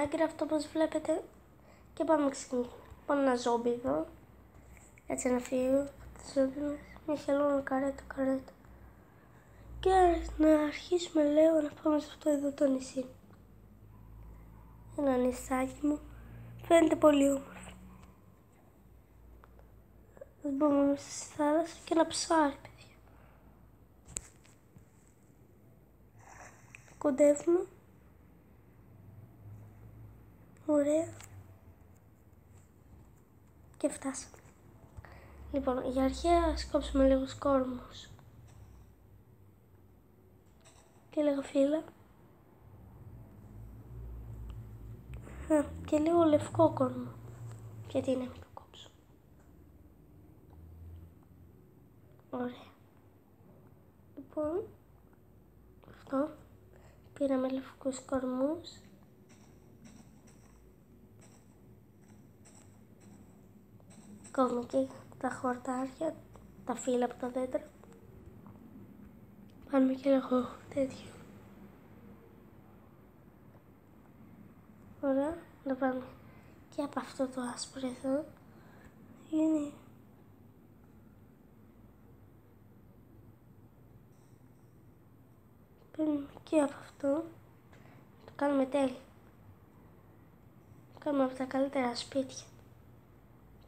Minecraft όπως βλέπετε και πάμε ξεκινήσουμε. Πάμε ένα ζόμπι εδώ. Έτσι να φύγω από το ζόμπι μας. Μια χελώνα καρέτα. Και να αρχίσουμε λέω να πάμε σε αυτό εδώ το νησί. Ένα νησάκι μου. Φαίνεται πολύ όμορφο. Ας μπούμε μέσα στη θάλασσα και ένα ψάρι, παιδιά. Κοντεύουμε. Ωραία. Και φτάσαμε. Λοιπόν, για αρχαία ας κόψουμε λίγους κόρμους. Και λίγα φύλλα. Και λίγο λευκό κόρμο. Γιατί είναι να το κόψω. Ωραία. Λοιπόν, αυτό. Πήραμε λευκούς κορμούς. Κόβουμε και τα χορτάρια, τα φύλλα από τα δέντρα. Κάνουμε και λίγο τέτοιο. Ωραία, να πάμε και από αυτό το άσπρο εδώ. Είναι παίρνουμε και από αυτό. Το κάνουμε τέλειο. Κάνουμε από τα καλύτερα σπίτια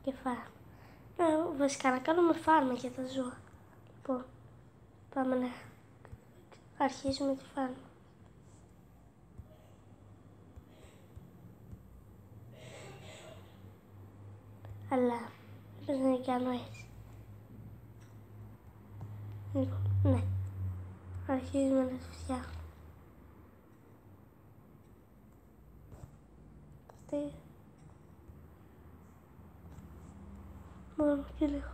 και φάρμα. Βασικά να κάνουμε φάρμα για τα ζώα. Λοιπόν, πάμε να αρχίσουμε τη φάρμα. Αλλά δεν είναι κάνω έτσι. Λοιπόν, ναι. Αρχίζουμε να τη φτιάχνουμε. Αυτή. Μόνο και λίγο.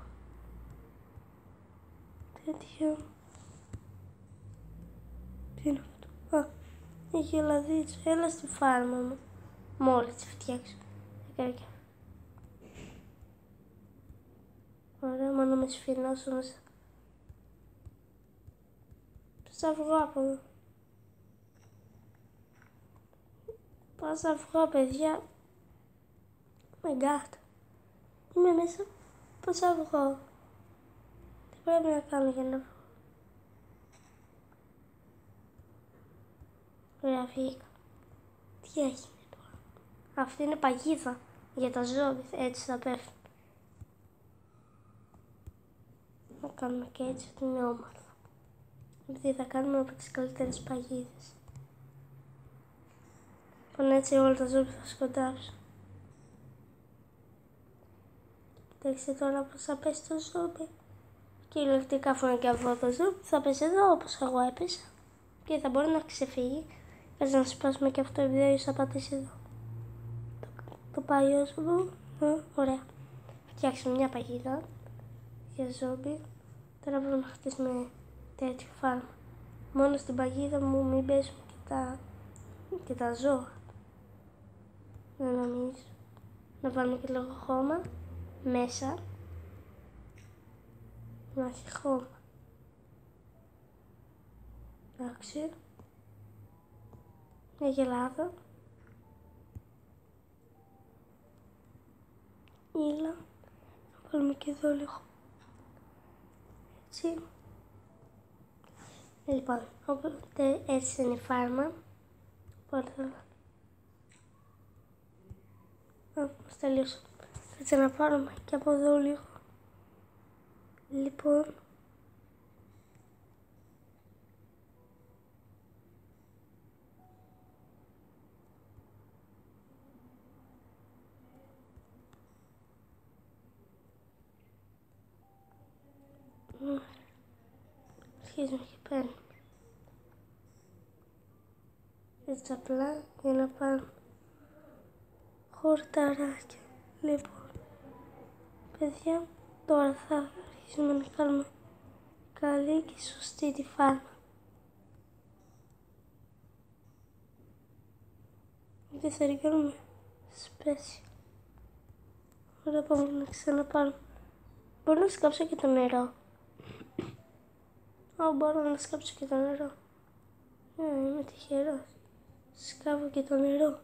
Τέτοιο. Τι είναι αυτό? Α, έχει λαδίτσα. Έλα στη φάρμα μου. Μόλις τη φτιάξω. Ωραία, μόνο με σφινώσω μέσα. Πώς αυγό από εδώ. Πώς αυγό, παιδιά. My God. Είμαι μέσα. Πώς αυγό. Τι πρέπει να κάνω για να βγω. Ωραία, φύγηκα. Τι έγινε τώρα. Αυτή είναι παγίδα για τα ζώα. Έτσι θα πέφτουν. Να κάνουμε και έτσι ότι είναι όμορφο. Επειδή θα κάνουμε από τις καλύτερες παγίδες. Λοιπόν, έτσι όλα τα ζώα θα σκοντάψουν. Κοιτάξτε τώρα πως θα πέσει το ζόμπι. Κυριολεκτικά φωνή και αυτό το ζόμπι θα πέσει εδώ όπως εγώ έπεσα. Και θα μπορεί να ξεφύγει. Κάτσε να σπάσουμε και αυτό επειδή θα πατήσει εδώ. Το παλιό ζόμπι. Ωραία. Φτιάξουμε μια παγίδα για ζόμπι. Τώρα μπορούμε να χτίσουμε τέτοιο φάρμα. Μόνο στην παγίδα μου μην πέσουν και τα ζώα. Δεν νομίζω. Να βάλουμε και λίγο χώμα μέσα. Να έχει χώμα. Εντάξει. Μια γελάδα. Ήλα. Να βάλουμε και εδώ λίγο. Έτσι. Λοιπόν, οπότε έτσι είναι η φάρμα. Οπότε μας τελείωσε. Έτσι να πάρουμε και από εδώ λίγο. Λοιπόν, αρχίζουμε και παίρνουμε. Έτσι απλά για να πάρουμε χορταράκια. Λοιπόν, παιδιά, τώρα θα αρχίσουμε να κάνουμε καλή και σωστή τη φάρμα. Και θα ρίχνουμε σπέσια. Ωραία, πάμε να ξαναπάρουμε. Μπορώ να σκάψω και το νερό. Μπορώ να σκάψω και το νερό. Είμαι τυχερός. Σκάβω και το νερό.